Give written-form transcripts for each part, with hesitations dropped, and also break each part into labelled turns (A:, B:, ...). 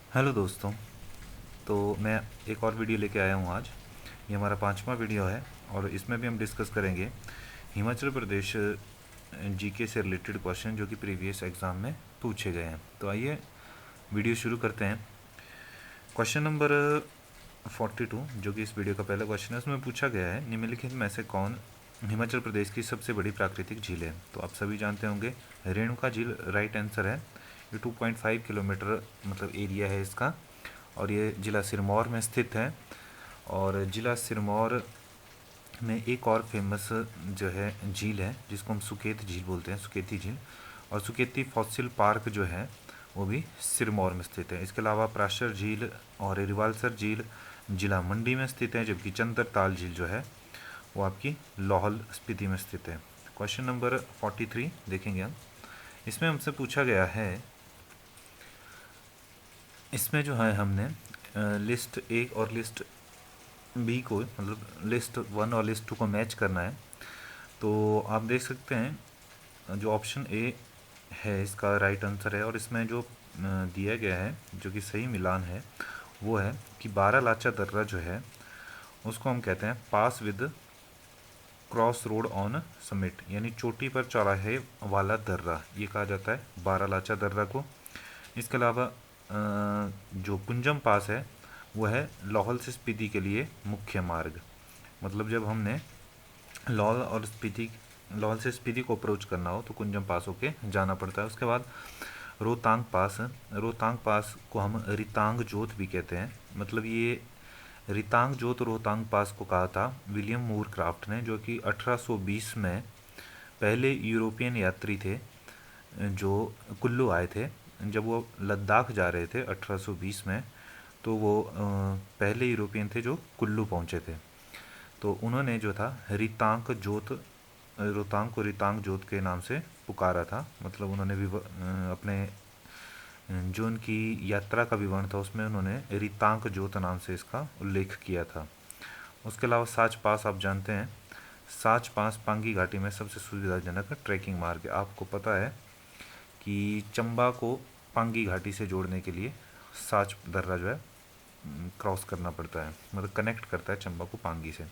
A: Hello दोस्तों। तो मैं एक और वीडियो लेके आया हूँ आज। ये हमारा 5वां वीडियो है और इसमें भी हम डिस्कस करेंगे हिमाचल प्रदेश जीके से रिलेटेड क्वेश्चन जो कि प्रीवियस एग्ज़ाम में पूछे गए हैं। तो आइए वीडियो शुरू करते हैं। क्वेश्चन नंबर 42 जो कि इस वीडियो का पहला क्वेश्चन है, उसमें पूछा गया है निम्नलिखित में से कौन हिमाचल प्रदेश की सबसे बड़ी प्राकृतिक झील है। तो आप सभी जानते होंगे रेणुका झील राइट आंसर है। ये 2.5 किलोमीटर मतलब एरिया है इसका और ये ज़िला सिरमौर में स्थित है। और ज़िला सिरमौर में एक और फेमस जो है झील है जिसको हम सुकेत झील बोलते हैं, सुकेती झील। और सुकेती फॉसिल पार्क जो है वो भी सिरमौर में स्थित है। इसके अलावा प्राशर झील और रिवालसर झील जिला मंडी में स्थित है, जबकि चंद्रताल झील जो है वो आपकी लाहौल स्पीति में स्थित है। क्वेश्चन नंबर 43 देखेंगे हम। इसमें हमसे पूछा गया है, इसमें जो है हमने लिस्ट ए और लिस्ट बी को मतलब लिस्ट 1 और लिस्ट 2 को मैच करना है। तो आप देख सकते हैं जो ऑप्शन ए है इसका राइट आंसर है। और इसमें जो दिया गया है जो कि सही मिलान है वो है कि बारालाचा दर्रा जो है उसको हम कहते हैं pass with cross road on summit, यानी चोटी पर चौराहे वाला दर्रा, ये कहा जाता है बारालाचा दर्रा को। इसके अलावा जो कुंजम पास है वो है लाहौल से स्पीति के लिए मुख्य मार्ग। मतलब जब हमने लाहौल से स्पीति को अप्रोच करना हो तो कुंजम पास होके जाना पड़ता है। उसके बाद रोहतांग पास है। रोहतांग पास को हम रितांग जोत भी कहते हैं। मतलब ये रितांग जोत रोहतांग पास को कहा था विलियम मूर क्राफ्ट ने, जो कि 1820 में पहले यूरोपियन यात्री थे जो कुल्लू आए थे। जब वो लद्दाख जा रहे थे 1820 में, तो वो पहले यूरोपियन थे जो कुल्लू पहुंचे थे। तो उन्होंने जो था रितांग जोत, रोहतांग को रितांग जोत के नाम से पुकारा था। मतलब उन्होंने भी अपने जो उनकी यात्रा का विवरण था उसमें उन्होंने रितांग जोत नाम से इसका उल्लेख किया था। उसके अलावा साच पास आप जानते हैं, साच पास पांगी घाटी में सबसे सुविधाजनक ट्रैकिंग मार्ग है। आपको पता है कि चंबा को पांगी घाटी से जोड़ने के लिए साच दर्रा जो है क्रॉस करना पड़ता है, मतलब कनेक्ट करता है चंबा को पांगी से।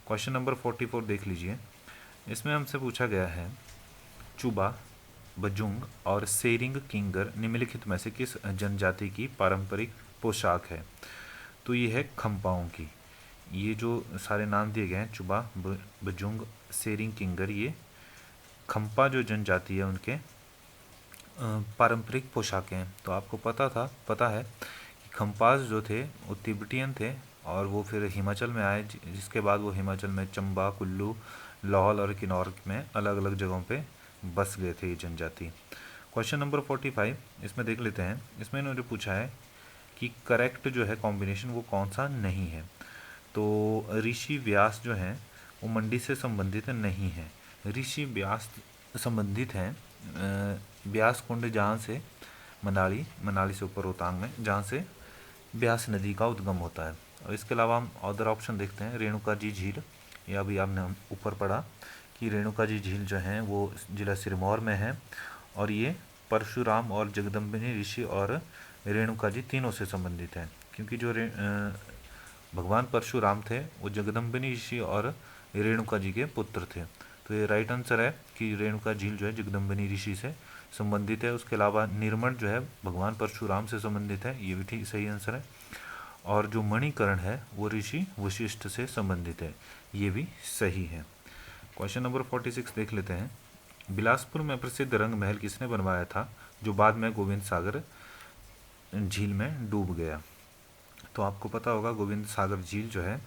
A: क्वेश्चन नंबर 44 देख लीजिए। इसमें हमसे पूछा गया है चुबा, बजुंग और सेरिंग किंगर निम्नलिखित में से किस जनजाति की पारंपरिक पोशाक है। तो ये है खम्पाओं की। ये जो सारे नाम दिए गए हैं चुबा, बजुंग, सेरिंग किंगर, ये खम्पा जो जनजाति है उनके पारंपरिक पोशाकें हैं। तो आपको पता है कि खम्पास जो थे वो तिब्बतियन थे और वो फिर हिमाचल में आए, जिसके बाद वो हिमाचल में चंबा, कुल्लू, लाहौल और किन्नौर में अलग अलग जगहों पे बस गए थे ये जनजाति। क्वेश्चन नंबर 45 इसमें देख लेते हैं। इसमें इन्होंने पूछा है कि करेक्ट जो है कॉम्बिनेशन वो कौन सा नहीं है। तो ऋषि व्यास जो हैं वो मंडी से संबंधित नहीं है। ऋषि व्यास संबंधित हैं ब्यास कुंड, जहाँ से मनाली से ऊपर रोहतांग में, जहाँ से ब्यास नदी का उद्गम होता है। और इसके अलावा हम अदर ऑप्शन देखते हैं। रेणुका जी झील, ये अभी आपने ऊपर पढ़ा कि रेणुका जी झील जो है वो जिला सिरमौर में है और ये परशुराम और जगदम्बिनी ऋषि और रेणुका जी तीनों से संबंधित है। क्योंकि जो भगवान परशुराम थे वो जगदम्बिनी ऋषि और रेणुका जी के पुत्र थे। तो ये राइट आंसर है कि रेणुका झील जो है जगदम्बिनी ऋषि से संबंधित है। उसके अलावा निर्मल जो है भगवान परशुराम से संबंधित है, ये भी ठीक सही आंसर है। और जो मणिकर्ण है वो ऋषि वशिष्ठ से संबंधित है, ये भी सही है। क्वेश्चन नंबर 46 देख लेते हैं। बिलासपुर में प्रसिद्ध रंग महल किसने बनवाया था जो बाद में गोविंद सागर झील में डूब गया। तो आपको पता होगा गोविंद सागर झील जो है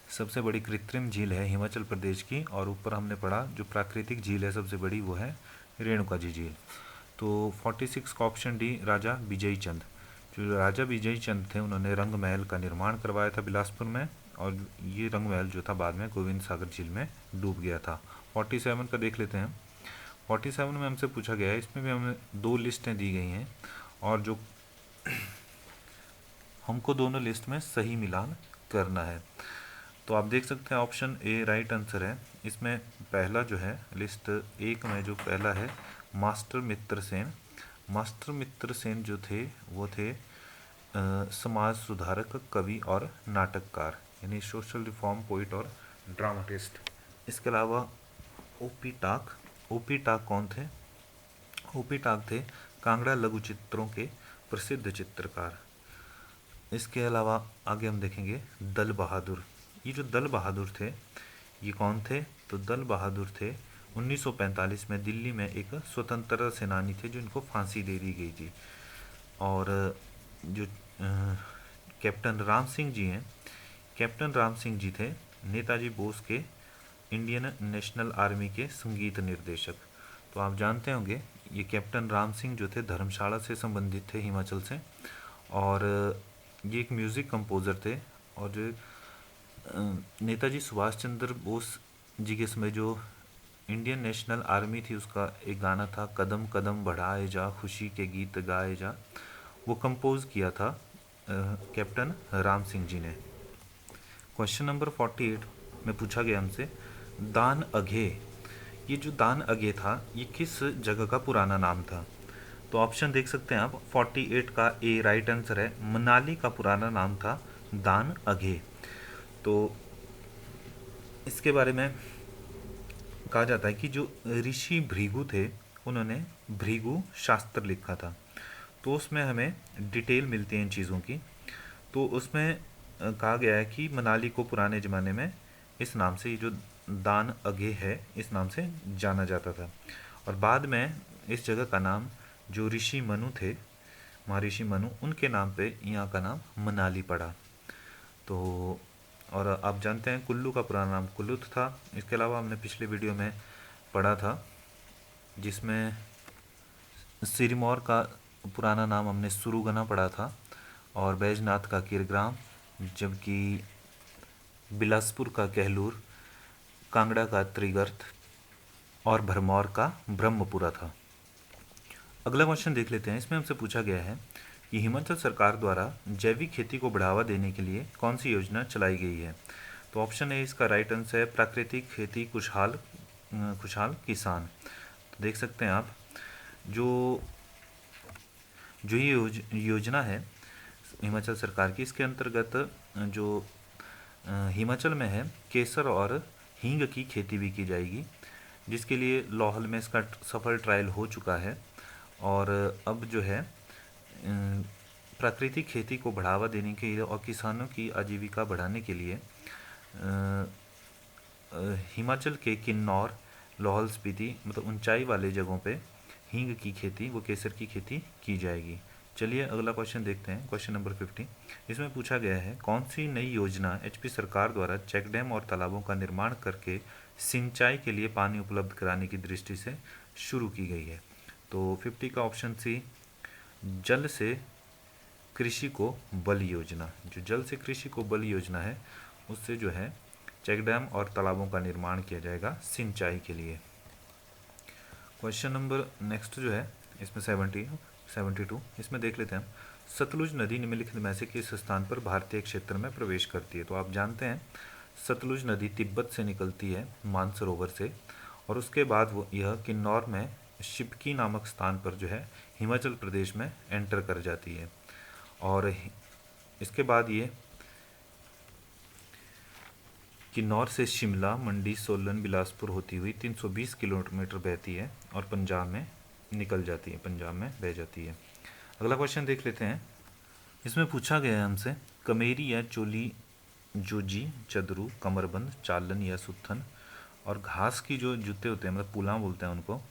A: सबसे बड़ी कृत्रिम झील है हिमाचल प्रदेश की। और ऊपर हमने पढ़ा जो प्राकृतिक झील है सबसे बड़ी वो है रेणुका जी झील। तो 46 का ऑप्शन डी राजा विजय चंद, जो राजा विजय चंद थे उन्होंने रंग महल का निर्माण करवाया था बिलासपुर में। और ये रंग महल जो था बाद में गोविंद सागर झील में डूब गया था। 47 का देख लेते हैं। 47 में हमसे पूछा गया है, इसमें भी हमें दो लिस्टें दी गई हैं और जो हमको दोनों लिस्ट में सही मिलान करना है। तो आप देख सकते हैं ऑप्शन ए राइट आंसर है। इसमें पहला जो है लिस्ट एक में जो पहला है मास्टर मित्र सेन। मास्टर मित्र सेन जो थे वो थे समाज सुधारक, कवि और नाटककार, यानी सोशल रिफॉर्म पोइट और ड्रामाटिस्ट। इसके अलावा ओपी टाक। ओपी टाक कौन थे? ओपी टाक थे कांगड़ा लघु चित्रों के प्रसिद्ध चित्रकार। इसके अलावा आगे हम देखेंगे दल बहादुर। ये जो दल बहादुर थे ये कौन थे? तो दल बहादुर थे 1945 में दिल्ली में एक स्वतंत्रता सेनानी थे जो इनको फांसी दे दी गई थी। और जो कैप्टन राम सिंह जी हैं, कैप्टन राम सिंह जी थे नेताजी बोस के इंडियन नेशनल आर्मी के संगीत निर्देशक। तो आप जानते होंगे ये कैप्टन राम सिंह जो थे धर्मशाला से संबंधित थे, हिमाचल से, और ये एक म्यूज़िक कंपोज़र थे। और जो नेताजी सुभाष चंद्र बोस जी के समय जो इंडियन नेशनल आर्मी थी उसका एक गाना था, कदम कदम बढ़ाए जा खुशी के गीत गाए जा, वो कंपोज किया था कैप्टन राम सिंह जी ने। क्वेश्चन नंबर 48 में पूछा गया हमसे दान अघे। ये जो दान अघे था ये किस जगह का पुराना नाम था? तो ऑप्शन देख सकते हैं आप, 48 का ए राइट आंसर है। मनाली का पुराना नाम था दान अघे। तो इसके बारे में कहा जाता है कि जो ऋषि भृगु थे उन्होंने भृगु शास्त्र लिखा था। तो उसमें हमें डिटेल मिलती है इन चीज़ों की। तो उसमें कहा गया है कि मनाली को पुराने ज़माने में इस नाम से, ये जो दान अघे है इस नाम से जाना जाता था। और बाद में इस जगह का नाम जो ऋषि मनु थे, महर्षि मनु, उनके नाम पे यहाँ का नाम मनाली पड़ा। तो और आप जानते हैं कुल्लू का पुराना नाम कुल्लू था। इसके अलावा हमने पिछले वीडियो में पढ़ा था जिसमें सिरमौर का पुराना नाम हमने सुरुगना पढ़ा था, और बैजनाथ का किरग्राम, जबकि बिलासपुर का कहलूर, कांगड़ा का त्रिगर्त और भरमौर का ब्रह्मपुरा था। अगला क्वेश्चन देख लेते हैं। इसमें हमसे पूछा गया है कि हिमाचल सरकार द्वारा जैविक खेती को बढ़ावा देने के लिए कौन सी योजना चलाई गई है? तो ऑप्शन ए इसका राइट आंसर है प्राकृतिक खेती खुशहाल किसान। तो देख सकते हैं आप जो ये योजना है हिमाचल सरकार की, इसके अंतर्गत जो हिमाचल में है केसर और हींग की खेती भी की जाएगी, जिसके लिए लाहौल में इसका सफल ट्रायल हो चुका है। और अब जो है प्राकृतिक खेती को बढ़ावा देने के लिए और किसानों की आजीविका बढ़ाने के लिए हिमाचल के किन्नौर, लाहौल स्पीति, मतलब ऊंचाई वाले जगहों पे हींग की खेती, वो केसर की खेती की जाएगी। चलिए अगला क्वेश्चन देखते हैं, क्वेश्चन नंबर 50। इसमें पूछा गया है कौन सी नई योजना एचपी सरकार द्वारा चेक डैम और तालाबों का निर्माण करके सिंचाई के लिए पानी उपलब्ध कराने की दृष्टि से शुरू की गई है? तो 50 का ऑप्शन सी जल से कृषि को बल योजना। जो जल से कृषि को बल योजना है उससे जो है चेक डैम और तालाबों का निर्माण किया जाएगा सिंचाई के लिए। क्वेश्चन नंबर नेक्स्ट जो है इसमें 72, इसमें देख लेते हैं हम, सतलुज नदी निम्नलिखित में से किस स्थान पर भारतीय क्षेत्र में प्रवेश करती है? तो आप जानते हैं सतलुज नदी तिब्बत से निकलती है मानसरोवर से, और उसके बाद वो यह किन्नौर में शिपकी नामक स्थान पर जो है हिमाचल प्रदेश में एंटर कर जाती है। और इसके बाद ये किन्नौर से शिमला, मंडी, सोलन, बिलासपुर होती हुई 320 किलोमीटर बहती है और पंजाब में निकल जाती है, पंजाब में बह जाती है। अगला क्वेश्चन देख लेते हैं। इसमें पूछा गया है हमसे कमेरी या चोली जोजी, चदरू, कमरबंद, चालन या सुत्थन और घास की जो जूते होते हैं, मतलब पुला बोलते हैं उनको,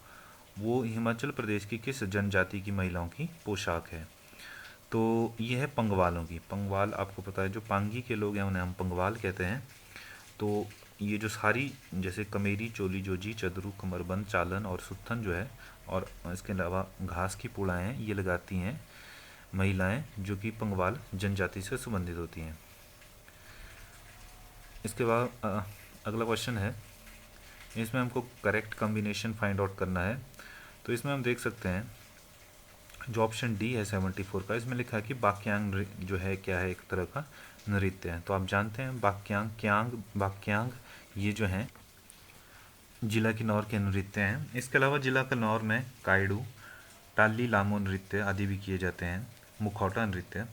A: वो हिमाचल प्रदेश की किस जनजाति की महिलाओं की पोशाक है? तो ये है पंगवालों की। पंगवाल आपको पता है, जो पांगी के लोग हैं उन्हें हम पंगवाल कहते हैं। तो ये जो सारी जैसे कमेरी, चोली जोजी, चदरू, कमरबंद, चालन और सुत्थन जो है, और इसके अलावा घास की पुड़ाएँ हैं, ये लगाती हैं महिलाएं जो कि पंगवाल जनजाति से संबंधित होती हैं। इसके बाद अगला क्वेश्चन है, इसमें हमको करेक्ट कॉम्बिनेशन फाइंड आउट करना है। तो इसमें हम देख सकते हैं जो ऑप्शन डी है 74 का, इसमें लिखा है कि बाक्यांग जो है क्या है, एक तरह का नृत्य है। तो आप जानते हैं बाक्यांग ये जो हैं जिला किन्नौर के नृत्य हैं। इसके अलावा जिला किन्नौर में कायडू, टाली लामो नृत्य आदि भी किए जाते हैं। मुखौटा नृत्य,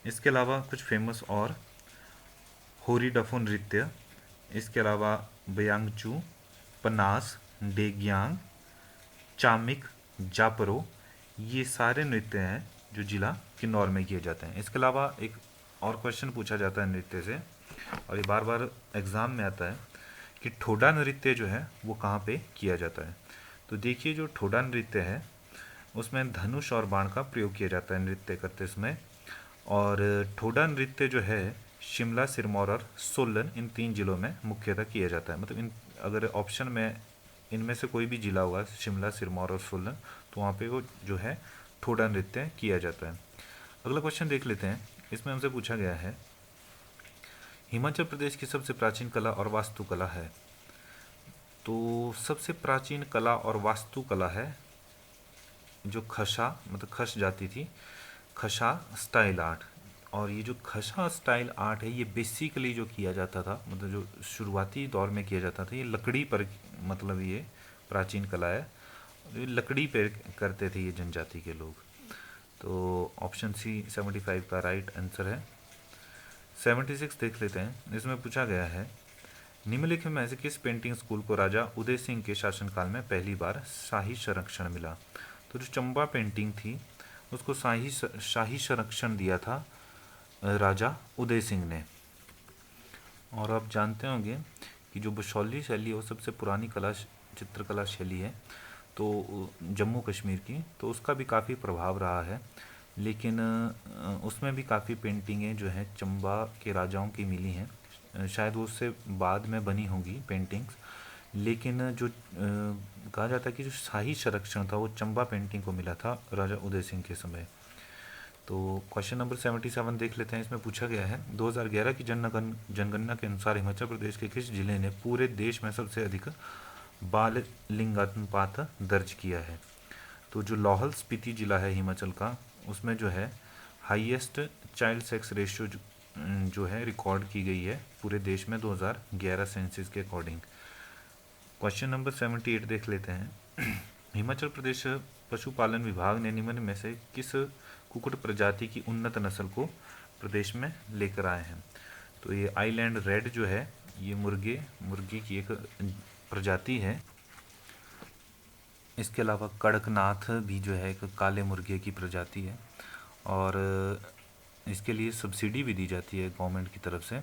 A: इसके अलावा कुछ फेमस और होरीडफो नृत्य, इसके अलावा बयांगचू, पनास, डेग्यांग, चामिक, जापरो, ये सारे नृत्य हैं जो जिला किन्नौर में किए जाते हैं। इसके अलावा एक और क्वेश्चन पूछा जाता है नृत्य से, और ये बार बार एग्ज़ाम में आता है कि ठोडा नृत्य जो है वो कहाँ पे किया जाता है। तो देखिए, जो ठोडा नृत्य है उसमें धनुष और बाण का प्रयोग किया जाता है नृत्य करते समय। और ठोडा नृत्य जो है शिमला, सिरमौर और सोलन, इन 3 जिलों में मुख्यतः किया जाता है। मतलब इन, अगर ऑप्शन में इनमें से कोई भी जिला होगा, शिमला, सिरमौर और सोलन, तो वहाँ पे वो जो है ठोडा नृत्य किया जाता है। अगला क्वेश्चन देख लेते हैं। इसमें हमसे पूछा गया है, हिमाचल प्रदेश की सबसे प्राचीन कला और वास्तुकला है। तो सबसे प्राचीन कला और वास्तुकला है जो खशा, मतलब खश जाति थी, खशा स्टाइल आर्ट। और ये जो खशा स्टाइल आर्ट है ये बेसिकली जो किया जाता था, मतलब जो शुरुआती दौर में किया जाता था, ये लकड़ी पर, मतलब ये प्राचीन कला है, ये लकड़ी पर करते थे ये जनजाति के लोग। तो ऑप्शन सी 75 का राइट आंसर है। 76 देख लेते हैं। इसमें पूछा गया है, निम्नलिखित में से किस पेंटिंग स्कूल को राजा उदय सिंह के शासनकाल में पहली बार शाही संरक्षण मिला। तो जो चंबा पेंटिंग थी उसको शाही संरक्षण दिया था राजा उदय सिंह ने। और आप जानते होंगे कि जो बशौली शैली है वो सबसे पुरानी चित्रकला शैली है, तो जम्मू कश्मीर की, तो उसका भी काफ़ी प्रभाव रहा है। लेकिन उसमें भी काफ़ी पेंटिंगें जो हैं चंबा के राजाओं की मिली हैं। शायद वो उससे बाद में बनी होंगी पेंटिंग्स, लेकिन जो कहा जाता है कि जो शाही संरक्षण था वो चंबा पेंटिंग को मिला था राजा उदय सिंह के समय। तो क्वेश्चन नंबर 77 देख लेते हैं। इसमें पूछा गया है, 2011 की जनगणना के अनुसार हिमाचल प्रदेश के किस जिले ने पूरे देश में सबसे अधिक बाल लिंगानुपात दर्ज किया है। तो जो लाहौल स्पीति जिला है हिमाचल का, उसमें जो है हाईएस्ट चाइल्ड सेक्स रेशियो जो है रिकॉर्ड की गई है पूरे देश में 2011 सेंसस के अकॉर्डिंग। क्वेश्चन नंबर 78 देख लेते हैं। हिमाचल प्रदेश पशुपालन विभाग ने निम्न में से किस कुक्कुट प्रजाति की उन्नत नस्ल को प्रदेश में लेकर आए हैं। तो ये आइलैंड रेड जो है ये मुर्गी की एक प्रजाति है। इसके अलावा कड़कनाथ भी जो है एक काले मुर्गे की प्रजाति है, और इसके लिए सब्सिडी भी दी जाती है गवर्नमेंट की तरफ से।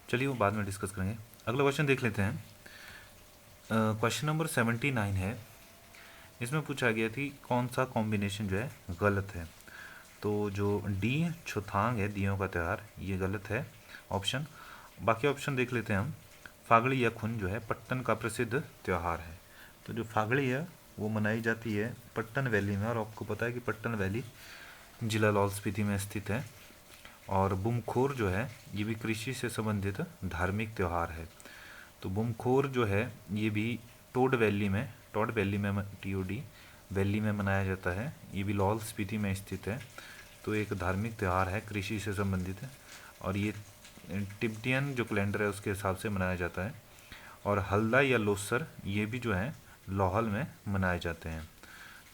A: चलिए वो बाद में डिस्कस करेंगे। अगला क्वेश्चन देख लेते हैं। क्वेश्चन नंबर 79 है। इसमें पूछा गया कि कौन सा कॉम्बिनेशन जो है गलत है। तो जो डी छुथांग है, दियों का त्यौहार, ये गलत है ऑप्शन। बाकी ऑप्शन देख लेते हैं हम। फागड़ी या खुन जो है पट्टन का प्रसिद्ध त्यौहार है। तो जो फागड़ी है वो मनाई जाती है पट्टन वैली में, और आपको पता है कि पट्टन वैली जिला लाहौल स्पीति में स्थित है। और बुमखोर जो है ये भी कृषि से संबंधित धार्मिक त्यौहार है। तो बुमखोर जो है ये भी टोड वैली में TOD वैली में मनाया जाता है। ये भी लाहौल स्पीति में स्थित है। तो एक धार्मिक त्यौहार है, कृषि से संबंधित है, और ये तिब्बतियन जो कैलेंडर है उसके हिसाब से मनाया जाता है। और हल्दा या लोसर ये भी जो है लाहौल में मनाए जाते हैं।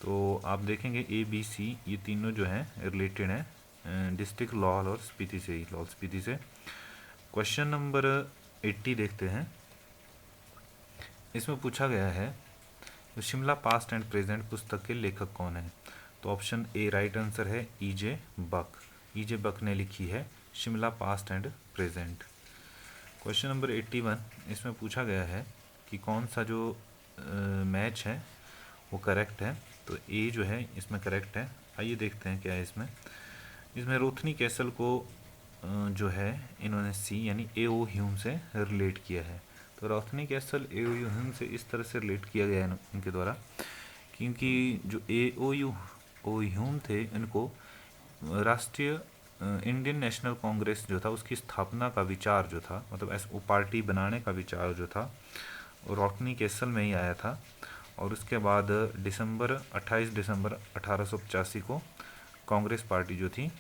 A: तो आप देखेंगे ABC ये तीनों जो हैं रिलेटेड हैं डिस्ट्रिक्ट लाहौल और स्पीति से ही, लाहौल स्पीति से। क्वेश्चन नंबर 80 देखते हैं। इसमें पूछा गया है, तो शिमला पास्ट एंड प्रेजेंट पुस्तक के लेखक कौन है। तो ऑप्शन ए राइट आंसर है E.J. बक। E.J. बक ने लिखी है Shimla past and present. Question number 81, इसमें पूछा गया है कि कौन सा जो मैच है वो करेक्ट है। तो ए जो है इसमें करेक्ट है। आइए देखते हैं क्या है इसमें रोथनी कैसल को जो है इन्होंने सी यानी AO ह्यूम से रिलेट किया है। तो रोथनी कैसल AO ह्यूम से इस तरह से रिलेट किया गया है इनके द्वारा, क्योंकि जो AO ह्यूम थे इनको राष्ट्रीय इंडियन नेशनल कांग्रेस जो था उसकी स्थापना का विचार जो था, मतलब वो पार्टी बनाने का विचार जो था रोथनी कैसल में ही आया था। और उसके बाद 28 दिसंबर 1885 को कांग्रेस पार्टी जो थी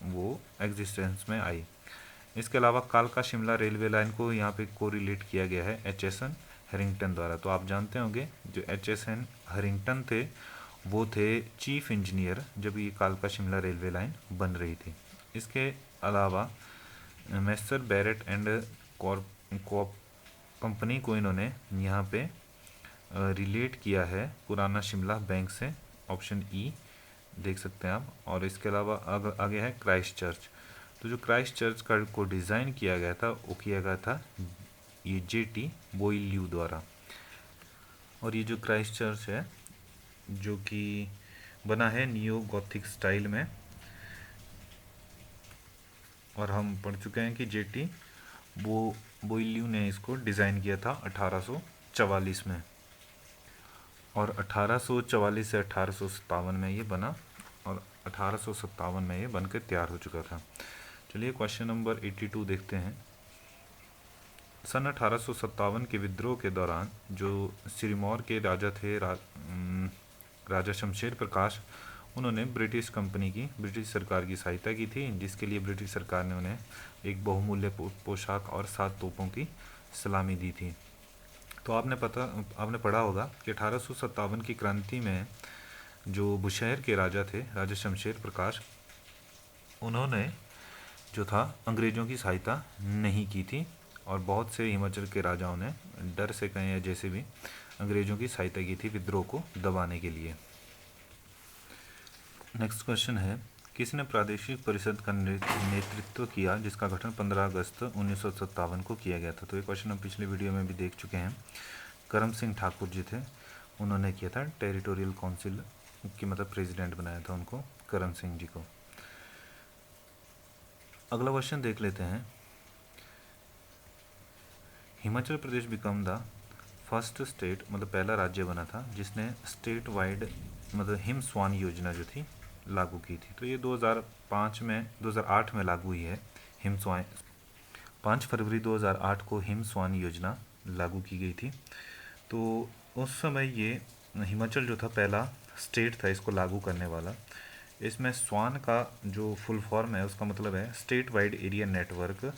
A: वो एग्जिस्टेंस में आई। इसके अलावा कालका शिमला रेलवे लाइन को यहाँ पे कोरिलेट किया गया है HSN हैरिंगटन द्वारा। तो आप जानते होंगे जो HSN हैरिंगटन थे वो थे चीफ इंजीनियर जब ये कालका शिमला रेलवे लाइन बन रही थी। इसके अलावा मैसर बैरेट एंड कॉर्प कंपनी को इन्होंने यहाँ पे रिलेट किया है पुराना शिमला बैंक से, ऑप्शन ई देख सकते हैं आप। और इसके अलावा आगे है क्राइस्ट चर्च। तो जो क्राइस्ट चर्च का को डिज़ाइन किया गया था वो किया गया था ये J.T. बोइल्यू द्वारा। और ये जो क्राइस्ट चर्च है जो कि बना है नियो गॉथिक स्टाइल में, और हम पढ़ चुके हैं कि J.T. बोइल्यू ने इसको डिज़ाइन किया था 1844 में, और 1844 से 1857 में ये बना, और 1857 में ये बनकर तैयार हो चुका था। चलिए क्वेश्चन नंबर 82 देखते हैं। सन 1857 के विद्रोह के दौरान जो सिरमौर के राजा थे राजा शमशेर प्रकाश, उन्होंने ब्रिटिश सरकार की सहायता की थी, जिसके लिए ब्रिटिश सरकार ने उन्हें एक बहुमूल्य पोशाक और 7 तोपों की सलामी दी थी। तो आपने पढ़ा होगा कि 1857 की क्रांति में जो बुशहर के राजा थे राजा शमशेर प्रकाश, उन्होंने जो था अंग्रेज़ों की सहायता नहीं की थी, और बहुत से हिमाचल के राजाओं ने डर से कहें या जैसे भी अंग्रेज़ों की सहायता की थी विद्रोह को दबाने के लिए। नेक्स्ट क्वेश्चन है, किसने प्रादेशिक परिषद का नेतृत्व किया जिसका गठन 15 अगस्त 1957 को किया गया था? तो ये क्वेश्चन हम पिछले वीडियो में भी देख चुके हैं। करम सिंह ठाकुर जी थे, उन्होंने किया था। टेरिटोरियल काउंसिल की मतलब प्रेसिडेंट बनाया था उनको, करम सिंह जी को। अगला क्वेश्चन देख लेते हैं। Himachal Pradesh become the first state, मतलब पहला राज्य बना था जिसने स्टेट वाइड मतलब हिम स्वान योजना जो थी लागू की थी। तो ये 2008 में लागू हुई है हिम स्वान। 5 फरवरी 2008 को हिम स्वान योजना लागू की गई थी। तो उस समय ये हिमाचल जो था पहला स्टेट था इसको लागू करने वाला। इसमें स्वान का जो फुल फॉर्म है उसका मतलब है state wide area network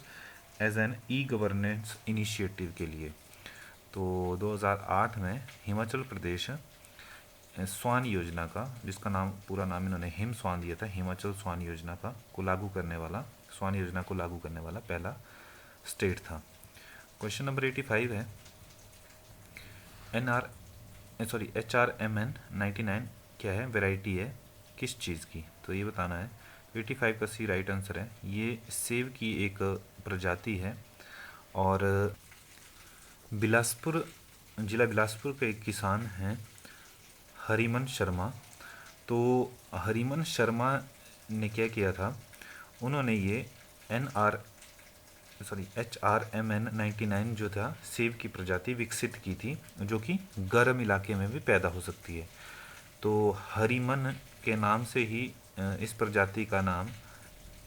A: as an e governance initiative के लिए। तो 2008 में हिमाचल प्रदेश स्वान योजना का, जिसका पूरा नाम इन्होंने हिम स्वान दिया था, हिमाचल स्वान योजना का स्वान योजना को लागू करने वाला पहला स्टेट था। क्वेश्चन नंबर 85 है, HRMN 99 क्या है, वैरायटी है किस चीज़ की? तो ये बताना है। 85 का सी राइट आंसर है। ये सेब की एक प्रजाति है, और जिला बिलासपुर के एक किसान हैं हरिमन शर्मा। तो हरिमन शर्मा ने क्या किया था, उन्होंने ये HRMN 99 जो था सेब की प्रजाति विकसित की थी, जो कि गर्म इलाके में भी पैदा हो सकती है। तो हरिमन के नाम से ही इस प्रजाति का नाम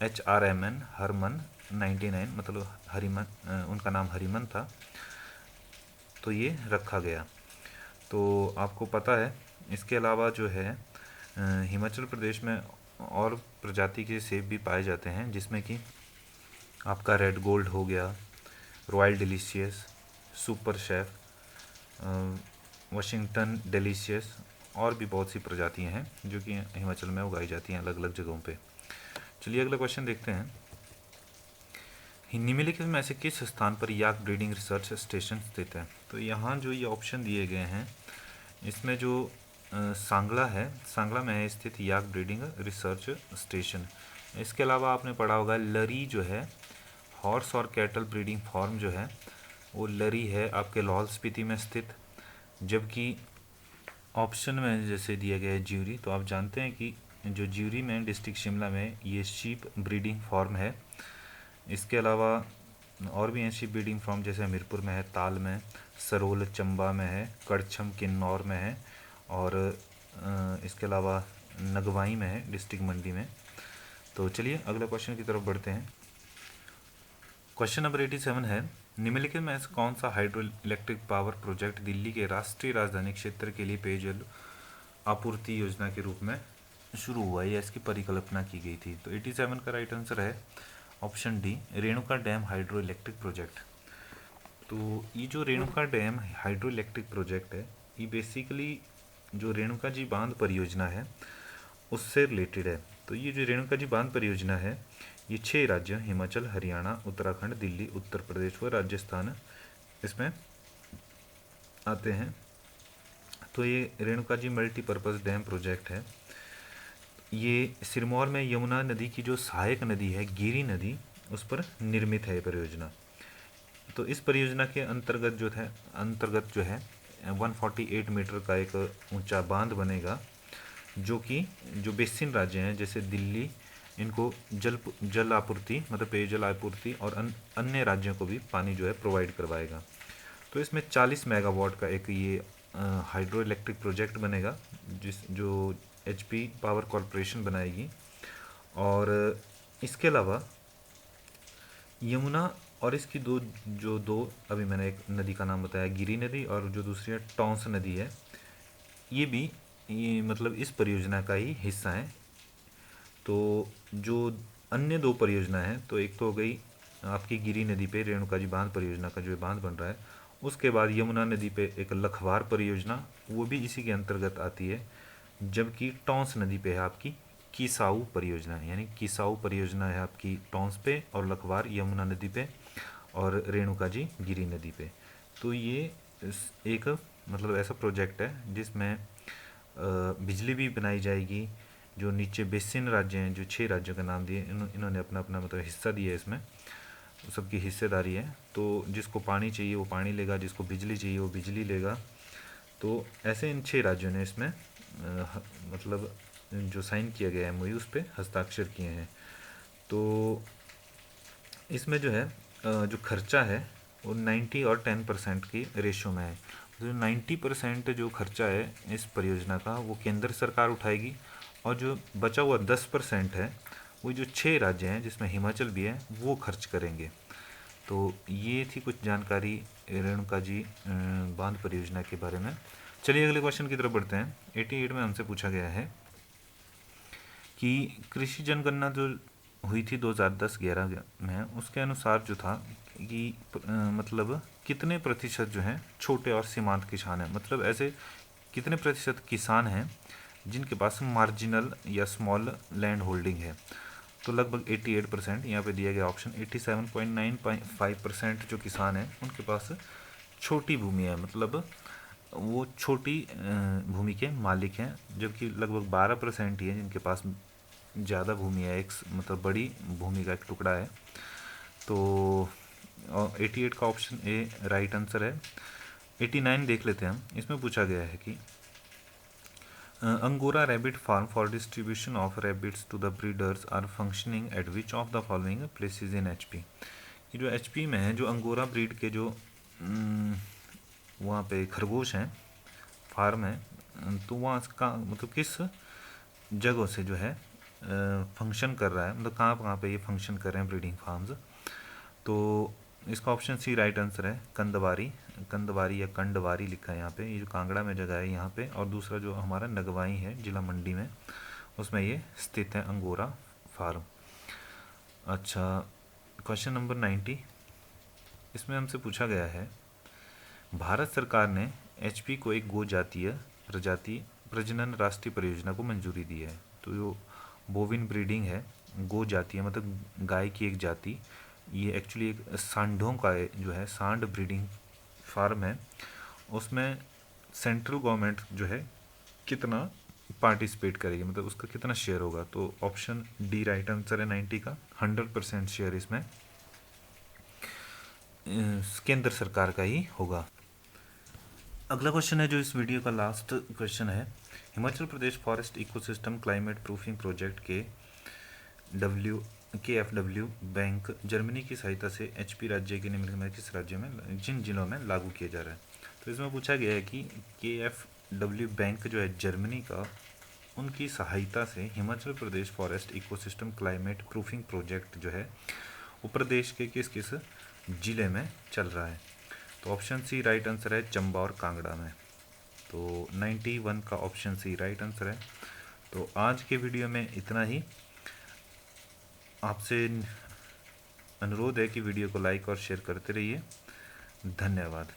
A: HRMN हरमन 99 मतलब हरिमन, उनका नाम हरिमन था, तो ये रखा गया। तो आपको पता है इसके अलावा जो है हिमाचल प्रदेश में और प्रजाति के सेब भी पाए जाते हैं, जिसमें कि आपका रेड गोल्ड हो गया, royal delicious, super chef, Washington delicious, और भी बहुत सी प्रजातियां हैं जो कि हिमाचल में उगाई जाती हैं अलग अलग जगहों पे। चलिए अगला क्वेश्चन देखते हैं। निम्नलिखित में से किस स्थान पर याक ब्रीडिंग रिसर्च स्टेशन स्थित है? तो यहाँ जो ये ऑप्शन दिए गए हैं इसमें जो सांगला है, सांगला में है स्थित याक ब्रीडिंग रिसर्च स्टेशन। इसके अलावा आपने पढ़ा होगा लरी जो है हॉर्स और कैटल ब्रीडिंग फार्म जो है वो लरी है आपके लाहौल स्पीति में स्थित। जबकि ऑप्शन में जैसे दिया गया है ज्यूरी, तो आप जानते हैं कि जो ज्यूरी में डिस्ट्रिक्ट शिमला में ये शीप ब्रीडिंग फार्म है। इसके अलावा और भी हैं शीप ब्रीडिंग फार्म, जैसे हमीरपुर में है, ताल में, सरोल चंबा में है, कड़छम किन्नौर में है, और इसके अलावा नगवाई में है डिस्ट्रिक्ट मंडी में। तो चलिए अगले क्वेश्चन की तरफ बढ़ते हैं। क्वेश्चन नंबर 87 है, निम्नलिखित में से कौन सा hydro electric power project Delhi के राष्ट्रीय राजधानी क्षेत्र के लिए पेयजल आपूर्ति योजना के रूप में शुरू हुआ या इसकी परिकल्पना की गई थी? तो 87 का राइट आंसर है option D, Renuka dam hydro electric project. तो ये जो Renuka dam hydro electric project है, ये बेसिकली जो रेणुका जी बांध परियोजना है उससे रिलेटेड है। तो ये जो रेणुका जी बांध परियोजना है ये 6 राज्य हिमाचल, हरियाणा, उत्तराखंड, दिल्ली, उत्तर प्रदेश व राजस्थान इसमें आते हैं। तो ये Renuka ji multipurpose dam project है। ये सिरमौर में यमुना नदी की जो सहायक नदी है गिरी नदी, उस पर निर्मित है ये परियोजना। तो इस परियोजना के अंतर्गत जो है 148 मीटर का एक ऊंचा बांध बनेगा, जो कि जो बेसिन राज्य हैं जैसे दिल्ली, इनको जल आपूर्ति मतलब पेयजल आपूर्ति और अन्य राज्यों को भी पानी जो है प्रोवाइड करवाएगा। तो इसमें 40 मेगावाट का एक ये हाइड्रो इलेक्ट्रिक प्रोजेक्ट बनेगा, जो HP पावर कॉरपोरेशन बनाएगी। और इसके अलावा यमुना और इसकी दो अभी मैंने एक नदी का नाम बताया गिरी नदी, और जो दूसरी है टॉन्स नदी है, ये मतलब इस परियोजना का ही हिस्सा है। तो जो अन्य 2 परियोजना है, तो एक तो हो गई आपकी गिरी नदी पे रेणुका जी बांध परियोजना का जो बांध बन रहा है, उसके बाद यमुना नदी पे एक लखवार परियोजना, वो भी इसी के अंतर्गत आती है। जबकि टॉन्स नदी पे है आपकी किसाऊ परियोजना, यानी किसाऊ परियोजना है आपकी टॉन्स पे, और लखवार यमुना नदी पे, और रेणुका जी गिरी नदी पे। तो ये एक मतलब ऐसा प्रोजेक्ट है जिसमें बिजली भी बनाई जाएगी। जो नीचे बेसिन राज्य हैं, जो 6 राज्यों का नाम दिए, इन्होंने अपना अपना मतलब हिस्सा दिया है, इसमें सबकी हिस्सेदारी है। तो जिसको पानी चाहिए वो पानी लेगा, जिसको बिजली चाहिए वो बिजली लेगा। तो ऐसे इन 6 राज्यों ने इसमें मतलब जो साइन किया गया है MOU, उस पर हस्ताक्षर किए हैं। तो इसमें जो है जो खर्चा है वो 90 और 10% की रेशो में है। तो 90% जो खर्चा है इस परियोजना का वो केंद्र सरकार उठाएगी, और जो बचा हुआ 10% है वो जो 6 राज्य हैं जिसमें हिमाचल भी है वो खर्च करेंगे। तो ये थी कुछ जानकारी रेणुका जी बांध परियोजना के बारे में। चलिए अगले क्वेश्चन की तरफ बढ़ते हैं। 88 में हमसे पूछा गया है कि कृषि जनगणना जो हुई थी 2010-11 में, उसके अनुसार जो था कि मतलब कितने प्रतिशत जो हैं छोटे और सीमांत किसान हैं, मतलब ऐसे कितने प्रतिशत किसान हैं जिनके पास मार्जिनल या स्मॉल लैंड होल्डिंग है। तो लगभग 88%, यहाँ पे दिया गया ऑप्शन 87.95% जो किसान हैं उनके पास छोटी भूमि है, मतलब वो छोटी भूमि के मालिक हैं। जबकि लगभग 12% ही है जिनके पास ज़्यादा भूमि है, एक मतलब बड़ी भूमि का एक टुकड़ा है। तो 88 का ऑप्शन ए राइट आंसर है। 89 देख लेते हैं हम। इसमें पूछा गया है कि angora rabbit farm for distribution of rabbits to the breeders are functioning at which of the following places in HP। ये जो HP में है, जो अंगोरा ब्रीड के जो वहाँ पे खरगोश हैं, फार्म है, तो वहाँ का मतलब किस जगहों से जो है फंक्शन कर रहा है, मतलब कहाँ कहाँ पे ये फंक्शन कर रहे हैं ब्रीडिंग फार्म्स। तो इसका ऑप्शन सी राइट आंसर है। कंदवारी या कंडवारी लिखा है यहाँ पे, ये जो कांगड़ा में जगह है यहाँ पे। और दूसरा जो हमारा नगवाई है जिला मंडी में, उसमें ये स्थित है अंगोरा फार्म। अच्छा, क्वेश्चन नंबर 90, इसमें हमसे पूछा गया है भारत सरकार ने HP को एक गो जातीय प्रजाति प्रजनन राष्ट्रीय परियोजना को मंजूरी दी है। तो जो बोविन ब्रीडिंग है, गो जातीय मतलब गाय की एक जाति, ये एक्चुअली एक सांडों का जो है सांड ब्रीडिंग फार्म है। उसमें सेंट्रल गवर्नमेंट जो है कितना पार्टिसिपेट करेगी, मतलब उसका कितना शेयर होगा। तो ऑप्शन डी राइट आंसर है 90 का। 100% शेयर इसमें केंद्र सरकार का ही होगा। अगला क्वेश्चन है जो इस वीडियो का लास्ट क्वेश्चन है। Himachal Pradesh forest ecosystem climate proofing project के KFW बैंक जर्मनी की सहायता से HP राज्य के निम्नलिखित में किस राज्य में जिन जिलों में लागू किया जा रहा है। तो इसमें पूछा गया है कि KFW बैंक जो है जर्मनी का, उनकी सहायता से Himachal Pradesh forest ecosystem climate proofing project जो है वो प्रदेश के किस किस जिले में चल रहा है। तो ऑप्शन सी राइट आंसर है चंबा और कांगड़ा में। तो 91 का ऑप्शन सी राइट आंसर है। तो आज के वीडियो में इतना ही। आपसे अनुरोध है कि वीडियो को लाइक और शेयर करते रहिए। धन्यवाद।